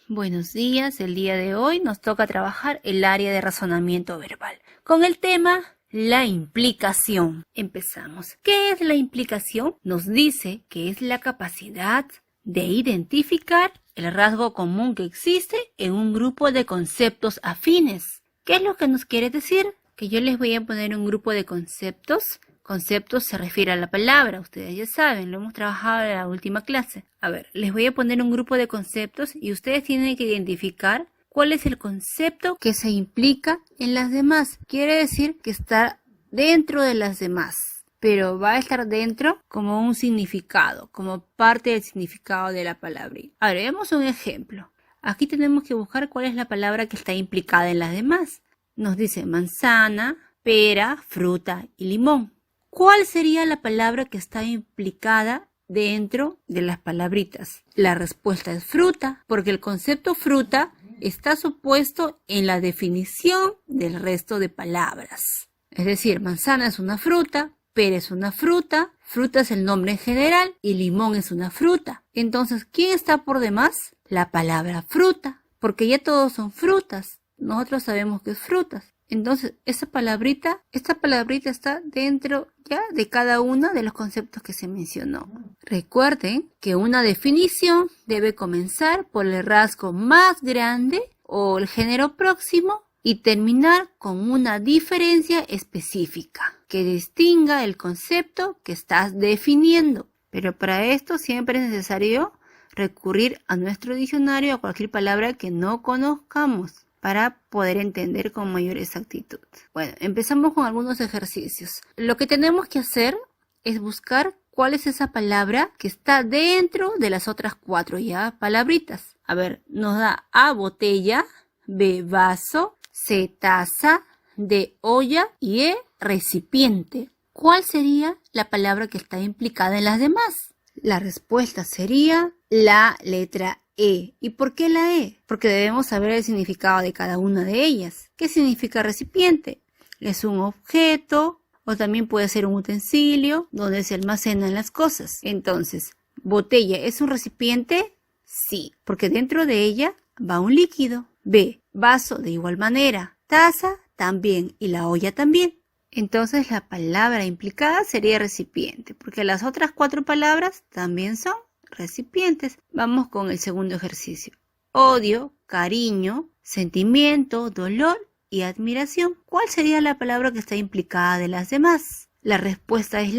Buenos días, el día de hoy nos toca trabajar el área de razonamiento verbal con el tema la implicación. Empezamos. ¿Qué es la implicación? Nos dice que es la capacidad de identificar el rasgo común que existe en un grupo de conceptos afines. ¿Qué es lo que nos quiere decir? Que yo les voy a poner un grupo de conceptos. Conceptos se refiere a la palabra, ustedes ya saben, lo hemos trabajado en la última clase. A ver, les voy a poner un grupo de conceptos y ustedes tienen que identificar cuál es el concepto que se implica en las demás. Quiere decir que está dentro de las demás, pero va a estar dentro como un significado, como parte del significado de la palabra. A ver, veamos un ejemplo. Aquí tenemos que buscar cuál es la palabra que está implicada en las demás. Nos dice manzana, pera, fruta y limón. ¿Cuál sería la palabra que está implicada dentro de las palabritas? La respuesta es fruta, porque el concepto fruta está supuesto en la definición del resto de palabras. Es decir, manzana es una fruta, pera es una fruta, fruta es el nombre en general y limón es una fruta. Entonces, ¿quién está por demás? La palabra fruta, porque ya todos son frutas. Nosotros sabemos que es frutas. Entonces, esta palabrita está dentro ya de cada uno de los conceptos que se mencionó. Recuerden que una definición debe comenzar por el rasgo más grande o el género próximo y terminar con una diferencia específica que distinga el concepto que estás definiendo. Pero para esto siempre es necesario recurrir a nuestro diccionario a cualquier palabra que no conozcamos, para poder entender con mayor exactitud. Bueno, empezamos con algunos ejercicios. Lo que tenemos que hacer es buscar cuál es esa palabra que está dentro de las otras 4 ya palabritas. A ver, nos da A, botella, B, vaso, C, taza, D, olla y E, recipiente. ¿Cuál sería la palabra que está implicada en las demás? La respuesta sería la letra E. ¿Y por qué la E? Porque debemos saber el significado de cada una de ellas. ¿Qué significa recipiente? Es un objeto o también puede ser un utensilio donde se almacenan las cosas. Entonces, ¿botella es un recipiente? Sí, porque dentro de ella va un líquido. B, vaso de igual manera. Taza también y la olla también. Entonces la palabra implicada sería recipiente, porque las otras 4 palabras también son recipientes. Vamos con el segundo ejercicio. Odio, cariño, sentimiento, dolor y admiración. ¿Cuál sería la palabra que está implicada de las demás? La respuesta es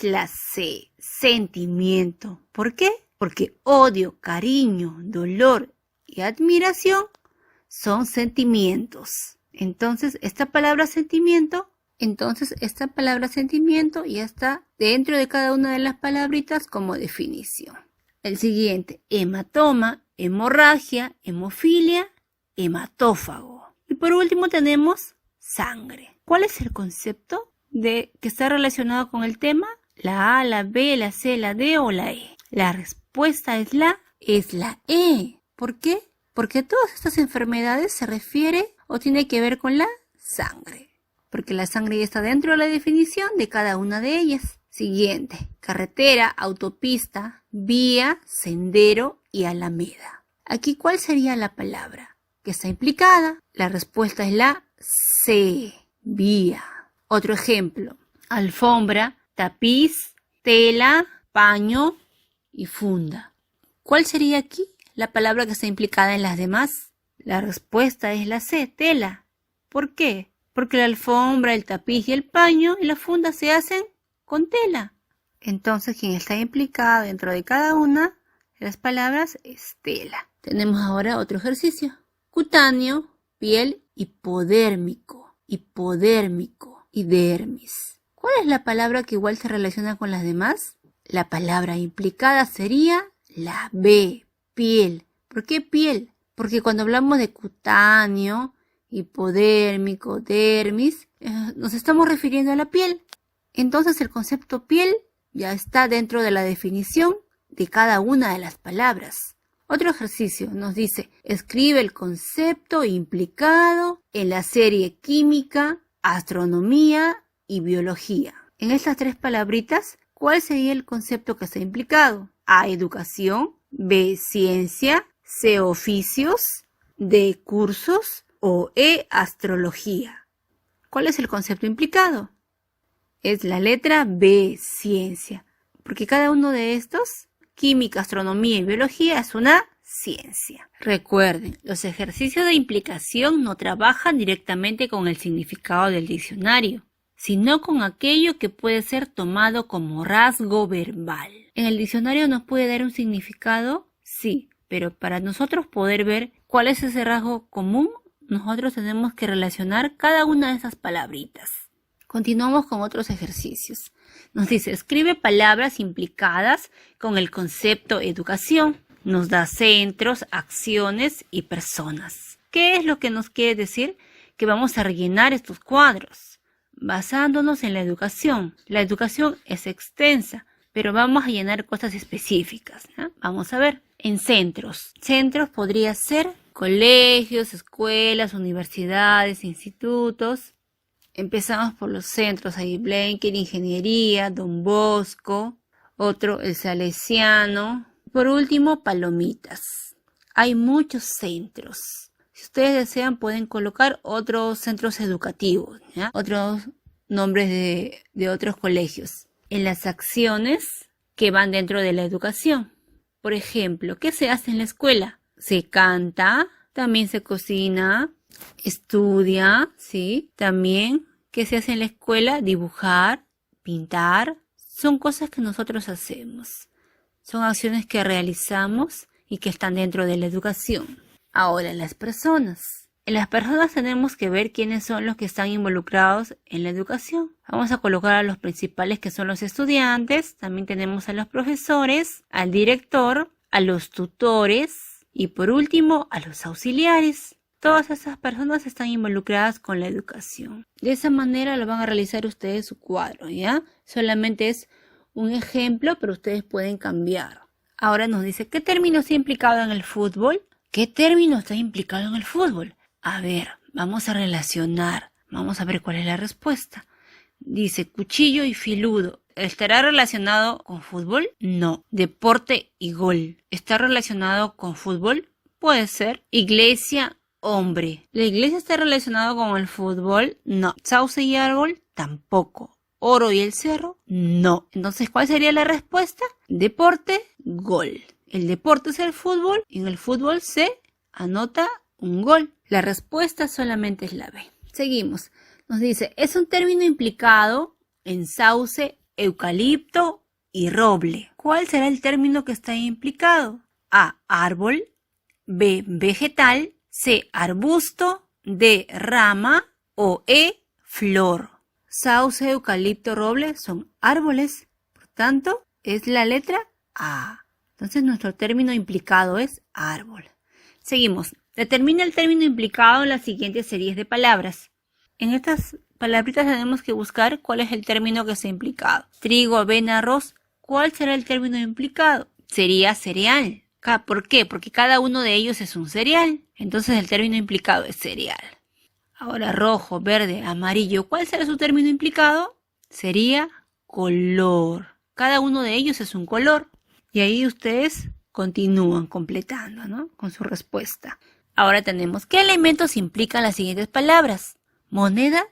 la C, sentimiento. ¿Por qué? Porque odio, cariño, dolor y admiración son sentimientos. Entonces, esta palabra sentimiento ya está dentro de cada una de las palabritas como definición. El siguiente, hematoma, hemorragia, hemofilia, hematófago. Y por último tenemos sangre. ¿Cuál es el concepto que está relacionado con el tema? La A, la B, la C, la D o la E. La respuesta es la E. ¿Por qué? Porque todas estas enfermedades se refiere o tiene que ver con la sangre. Porque la sangre ya está dentro de la definición de cada una de ellas. Siguiente, carretera, autopista, vía, sendero y alameda. Aquí, ¿cuál sería la palabra que está implicada? La respuesta es la C, vía. Otro ejemplo, alfombra, tapiz, tela, paño y funda. ¿Cuál sería aquí la palabra que está implicada en las demás? La respuesta es la C, tela. ¿Por qué? Porque la alfombra, el tapiz y el paño y la funda se hacen con tela. Entonces, quien está implicado dentro de cada una de las palabras es tela. Tenemos ahora otro ejercicio. Cutáneo, piel, hipodérmico, y dermis. ¿Cuál es la palabra que igual se relaciona con las demás? La palabra implicada sería la B, piel. ¿Por qué piel? Porque cuando hablamos de cutáneo, hipodérmico, dermis, nos estamos refiriendo a la piel. Entonces el concepto piel ya está dentro de la definición de cada una de las palabras. Otro ejercicio nos dice, escribe el concepto implicado en la serie química, astronomía y biología. En estas 3 palabritas, ¿cuál sería el concepto que está implicado? A, educación, B, ciencia, C, oficios, D, cursos o E, astrología. ¿Cuál es el concepto implicado? Es la letra B, ciencia, porque cada uno de estos, química, astronomía y biología, es una ciencia. Recuerden, los ejercicios de implicación no trabajan directamente con el significado del diccionario, sino con aquello que puede ser tomado como rasgo verbal. ¿En el diccionario nos puede dar un significado? Sí, pero para nosotros poder ver cuál es ese rasgo común, nosotros tenemos que relacionar cada una de esas palabritas. Continuamos con otros ejercicios. Nos dice, escribe palabras implicadas con el concepto educación. Nos da centros, acciones y personas. ¿Qué es lo que nos quiere decir? Que vamos a rellenar estos cuadros basándonos en la educación. La educación es extensa, pero vamos a llenar cosas específicas, ¿no? Vamos a ver. En centros. Centros podría ser colegios, escuelas, universidades, institutos. Empezamos por los centros, ahí Blenker, Ingeniería, Don Bosco, otro el Salesiano. Por último, Palomitas. Hay muchos centros. Si ustedes desean pueden colocar otros centros educativos, ¿ya? Otros nombres de otros colegios. En las acciones que van dentro de la educación. Por ejemplo, ¿qué se hace en la escuela? Se canta, también se cocina, estudia, ¿sí? También, ¿qué se hace en la escuela? Dibujar, pintar. Son cosas que nosotros hacemos. Son acciones que realizamos y que están dentro de la educación. Ahora, las personas. En las personas tenemos que ver quiénes son los que están involucrados en la educación. Vamos a colocar a los principales, que son los estudiantes. También tenemos a los profesores, al director, a los tutores y por último a los auxiliares. Todas esas personas están involucradas con la educación. De esa manera lo van a realizar ustedes su cuadro, ¿ya? Solamente es un ejemplo, pero ustedes pueden cambiar. Ahora nos dice, ¿qué término está implicado en el fútbol? ¿Qué término está implicado en el fútbol? A ver, vamos a relacionar. Vamos a ver cuál es la respuesta. Dice, cuchillo y filudo. ¿Estará relacionado con fútbol? No. Deporte y gol. ¿Está relacionado con fútbol? Puede ser. Iglesia, hombre. ¿La iglesia está relacionada con el fútbol? No. ¿Sauce y árbol? Tampoco. ¿Oro y el cerro? No. Entonces, ¿cuál sería la respuesta? Deporte, gol. El deporte es el fútbol y en el fútbol se anota un gol. La respuesta solamente es la B. Seguimos. Nos dice, es un término implicado en sauce, eucalipto y roble. ¿Cuál será el término que está implicado? A, árbol. B, vegetal. C, arbusto. D, rama. O E, flor. Sauce, eucalipto, roble son árboles. Por tanto, es la letra A. Entonces, nuestro término implicado es árbol. Seguimos. Determina el término implicado en las siguientes series de palabras. En estas palabritas tenemos que buscar cuál es el término que está implicado. Trigo, avena, arroz. ¿Cuál será el término implicado? Sería cereal. ¿Por qué? Porque cada uno de ellos es un cereal. Entonces el término implicado es cereal. Ahora rojo, verde, amarillo. ¿Cuál será su término implicado? Sería color. Cada uno de ellos es un color. Y ahí ustedes continúan completando, ¿no? Con su respuesta. Ahora tenemos, ¿qué elementos implican las siguientes palabras? Moneda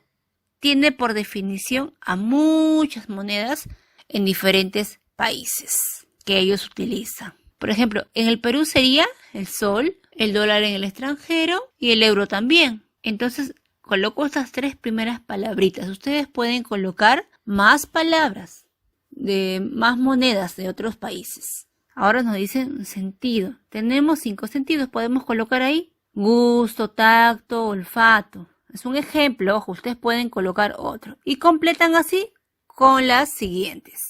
tiene por definición a muchas monedas en diferentes países que ellos utilizan. Por ejemplo, en el Perú sería el sol, el dólar en el extranjero y el euro también. Entonces, coloco estas tres primeras palabritas. Ustedes pueden colocar más palabras de más monedas de otros países. Ahora nos dicen sentido. Tenemos 5 sentidos. Podemos colocar ahí gusto, tacto, olfato. Es un ejemplo. Ojo, ustedes pueden colocar otro. Y completan así con las siguientes.